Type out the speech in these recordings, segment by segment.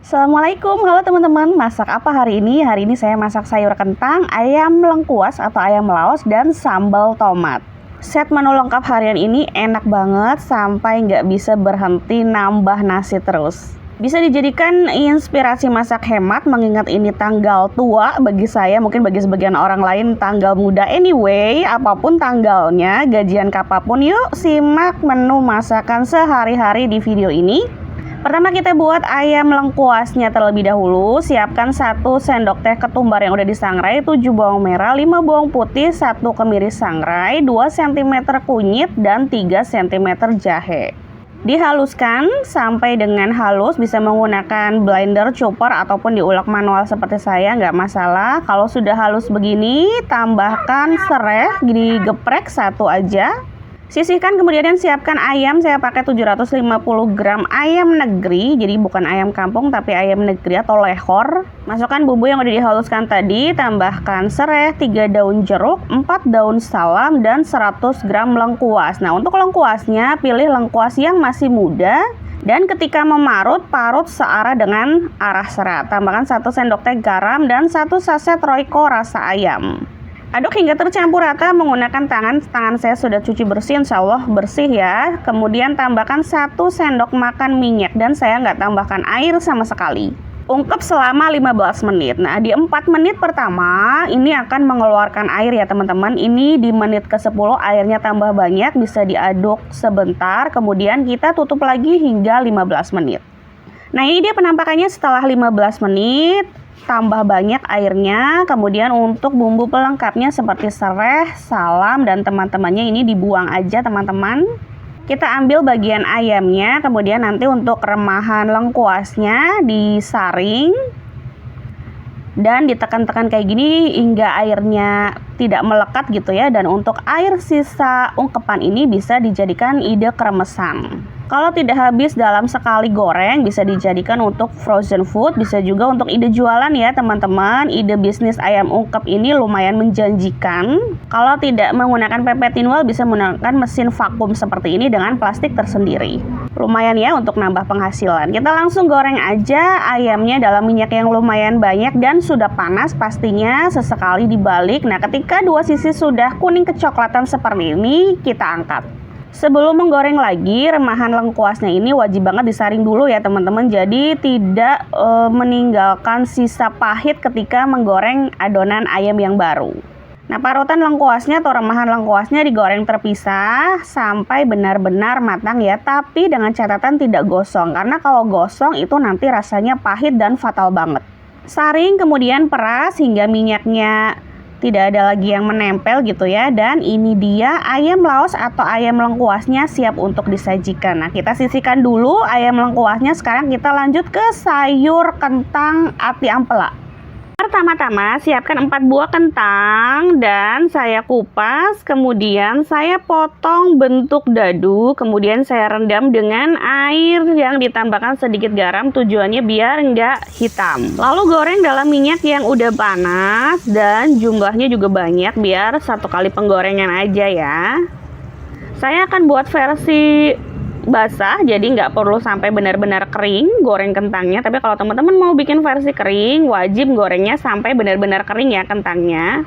Assalamualaikum, halo teman-teman. Masak apa hari ini? Hari ini saya masak sayur kentang, ayam lengkuas atau ayam laos, dan sambal tomat. Set menu lengkap harian ini enak banget sampai nggak bisa berhenti nambah nasi terus. Bisa dijadikan inspirasi masak hemat mengingat ini tanggal tua bagi saya, mungkin bagi sebagian orang lain tanggal muda. Anyway, apapun tanggalnya, gajian kapapun, yuk simak menu masakan sehari-hari di video ini. Pertama kita buat ayam lengkuasnya terlebih dahulu. Siapkan 1 sendok teh ketumbar yang udah disangrai, 7 bawang merah, 5 bawang putih, 1 kemiri sangrai, 2 cm kunyit, dan 3 cm jahe. Dihaluskan sampai dengan halus, bisa menggunakan blender, chopper, ataupun diulek manual seperti saya, nggak masalah. Kalau sudah halus begini, tambahkan serai, digeprek 1 aja. Sisihkan, kemudian siapkan ayam. Saya pakai 750 gram ayam negeri, jadi bukan ayam kampung tapi ayam negeri atau lehor. Masukkan bumbu yang udah dihaluskan tadi, tambahkan serai, 3 daun jeruk, 4 daun salam, dan 100 gram lengkuas. Nah, untuk lengkuasnya pilih lengkuas yang masih muda, dan ketika memarut, parut searah dengan arah serat. Tambahkan 1 sendok teh garam dan 1 saset Royco rasa ayam. Aduk hingga tercampur rata menggunakan tangan saya sudah cuci bersih, insya Allah bersih ya. Kemudian tambahkan 1 sendok makan minyak, dan saya nggak tambahkan air sama sekali. Ungkep selama 15 menit. Nah, di 4 menit pertama ini akan mengeluarkan air ya teman-teman. Ini di menit ke-10 airnya tambah banyak, bisa diaduk sebentar. Kemudian kita tutup lagi hingga 15 menit. Nah, ini dia penampakannya setelah 15 menit. Tambah banyak airnya. Kemudian untuk bumbu pelengkapnya seperti serai, salam, dan teman-temannya ini dibuang aja teman-teman. Kita ambil bagian ayamnya, kemudian nanti untuk remahan lengkuasnya disaring dan ditekan-tekan kayak gini hingga airnya tidak melekat gitu ya. Dan untuk air sisa ungkepan ini bisa dijadikan ide kremesan. Kalau tidak habis dalam sekali goreng, bisa dijadikan untuk frozen food, bisa juga untuk ide jualan ya teman-teman. Ide bisnis ayam ungkep ini lumayan menjanjikan. Kalau tidak menggunakan pepet tinwell, bisa menggunakan mesin vakum seperti ini dengan plastik tersendiri. Lumayan ya untuk nambah penghasilan. Kita langsung goreng aja ayamnya dalam minyak yang lumayan banyak dan sudah panas pastinya, sesekali dibalik. Nah, ketika dua sisi sudah kuning kecoklatan seperti ini, kita angkat. Sebelum menggoreng lagi, remahan lengkuasnya ini wajib banget disaring dulu ya teman-teman. Jadi tidak meninggalkan sisa pahit ketika menggoreng adonan ayam yang baru. Nah, parutan lengkuasnya atau remahan lengkuasnya digoreng terpisah sampai benar-benar matang ya. Tapi dengan catatan tidak gosong, karena kalau gosong itu nanti rasanya pahit dan fatal banget. Saring kemudian peras hingga minyaknya tidak ada lagi yang menempel gitu ya. Dan ini dia ayam laos atau ayam lengkuasnya siap untuk disajikan. Nah, kita sisihkan dulu ayam lengkuasnya. Sekarang kita lanjut ke sayur kentang ati ampela. Pertama-tama siapkan 4 buah kentang dan saya kupas, kemudian saya potong bentuk dadu, kemudian saya rendam dengan air yang ditambahkan sedikit garam, tujuannya biar nggak hitam. Lalu goreng dalam minyak yang udah panas dan jumlahnya juga banyak, biar 1 kali penggorengan aja ya. Saya akan buat versi basah, jadi nggak perlu sampai benar-benar kering goreng kentangnya. Tapi kalau teman-teman mau bikin versi kering, wajib gorengnya sampai benar-benar kering ya kentangnya.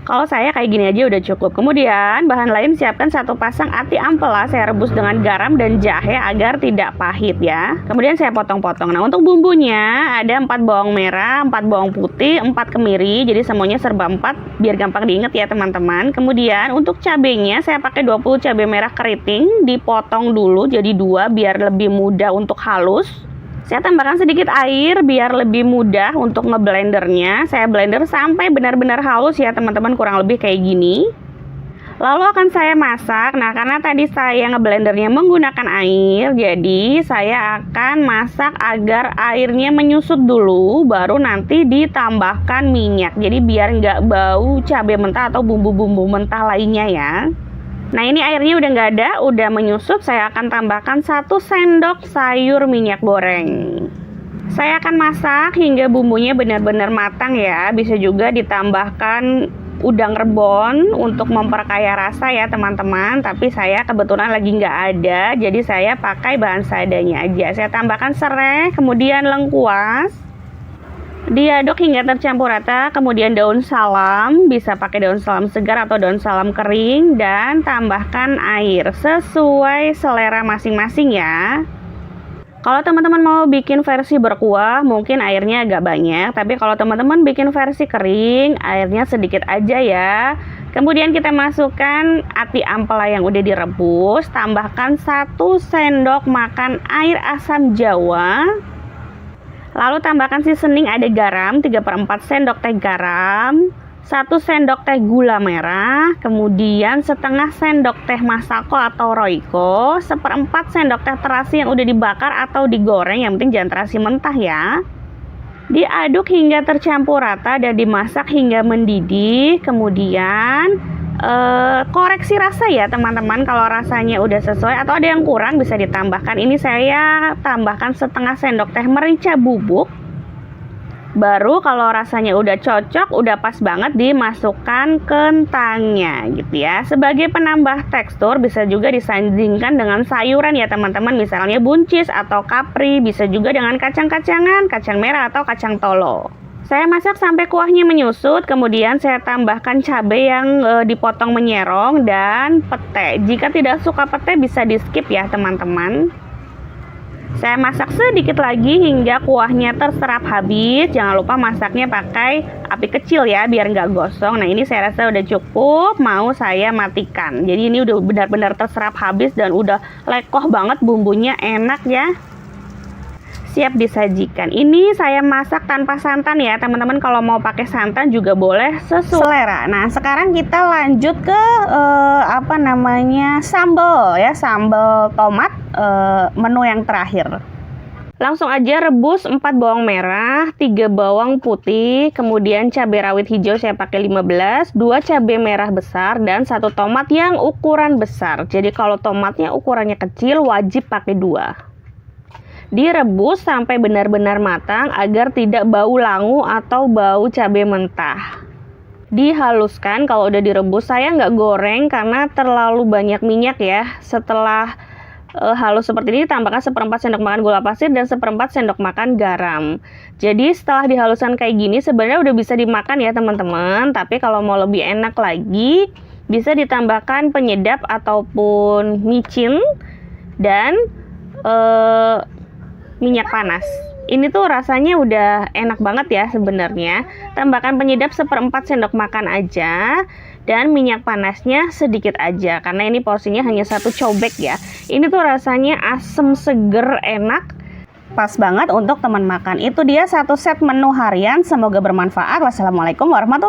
Kalau saya kayak gini aja udah cukup. Kemudian bahan lain, siapkan 1 pasang ati ampela. Saya rebus dengan garam dan jahe agar tidak pahit ya. Kemudian saya potong-potong. Nah, untuk bumbunya ada 4 bawang merah, 4 bawang putih, 4 kemiri. Jadi semuanya serba 4 biar gampang diingat ya teman-teman. Kemudian untuk cabenya saya pakai 20 cabai merah keriting, dipotong dulu jadi 2 biar lebih mudah untuk halus. Saya tambahkan sedikit air biar lebih mudah untuk ngeblendernya. Saya blender sampai benar-benar halus ya teman-teman, kurang lebih kayak gini. Lalu akan saya masak. Nah, karena tadi saya ngeblendernya menggunakan air, jadi saya akan masak agar airnya menyusut dulu, baru nanti ditambahkan minyak. Jadi biar nggak bau cabai mentah atau bumbu-bumbu mentah lainnya ya. Nah, ini airnya udah nggak ada, udah menyusut. Saya akan tambahkan 1 sendok sayur minyak goreng. Saya akan masak hingga bumbunya benar-benar matang ya. Bisa juga ditambahkan udang rebon untuk memperkaya rasa ya teman-teman. Tapi saya kebetulan lagi nggak ada, jadi saya pakai bahan seadanya aja. Saya tambahkan serai, kemudian lengkuas. Diaduk hingga tercampur rata, kemudian daun salam, bisa pakai daun salam segar atau daun salam kering, dan tambahkan air sesuai selera masing-masing ya. Kalau teman-teman mau bikin versi berkuah, mungkin airnya agak banyak, tapi kalau teman-teman bikin versi kering, airnya sedikit aja ya. Kemudian kita masukkan ati ampela yang udah direbus, tambahkan 1 sendok makan air asam jawa. Lalu tambahkan seasoning, ada garam 3/4 sendok teh garam, 1 sendok teh gula merah, kemudian setengah sendok teh masako atau roiko, 1/4 sendok teh terasi yang udah dibakar atau digoreng, yang penting jangan terasi mentah ya. Diaduk hingga tercampur rata dan dimasak hingga mendidih. Kemudian koreksi rasa ya teman-teman, kalau rasanya udah sesuai atau ada yang kurang bisa ditambahkan. Ini saya tambahkan setengah sendok teh merica bubuk. Baru kalau rasanya udah cocok, udah pas banget, dimasukkan kentangnya gitu ya. Sebagai penambah tekstur bisa juga disandingkan dengan sayuran ya teman-teman, misalnya buncis atau kapri, bisa juga dengan kacang-kacangan, kacang merah atau kacang tolo. Saya masak sampai kuahnya menyusut, kemudian saya tambahkan cabai yang dipotong menyerong dan pete. Jika tidak suka pete bisa di skip ya teman-teman. Saya masak sedikit lagi hingga kuahnya terserap habis. Jangan lupa masaknya pakai api kecil ya, biar nggak gosong. Nah ini saya rasa udah cukup, mau saya matikan. Jadi ini udah benar-benar terserap habis dan udah lekoh banget, bumbunya enak ya. Siap disajikan. Ini saya masak tanpa santan ya teman-teman, kalau mau pakai santan juga boleh sesuai selera. Nah sekarang kita lanjut ke sambal ya, sambal tomat, menu yang terakhir. Langsung aja rebus 4 bawang merah, 3 bawang putih, kemudian cabai rawit hijau saya pakai 15, 2 cabai merah besar, dan 1 tomat yang ukuran besar. Jadi kalau tomatnya ukurannya kecil wajib pakai 2. Direbus sampai benar-benar matang agar tidak bau langu atau bau cabai mentah. Dihaluskan kalau udah direbus, saya nggak goreng karena terlalu banyak minyak ya. Setelah halus seperti ini, tambahkan 1/4 sendok makan gula pasir dan 1/4 sendok makan garam. Jadi setelah dihaluskan kayak gini sebenarnya udah bisa dimakan ya teman-teman. Tapi kalau mau lebih enak lagi, bisa ditambahkan penyedap ataupun micin dan minyak panas. Ini tuh rasanya udah enak banget ya sebenarnya. Tambahkan penyedap 1/4 sendok makan aja dan minyak panasnya sedikit aja karena ini porsinya hanya 1 cobek ya. Ini tuh rasanya asem seger enak, pas banget untuk teman makan. Itu dia 1 set menu harian, semoga bermanfaat. Wassalamualaikum warahmatullahi wabarakatuh.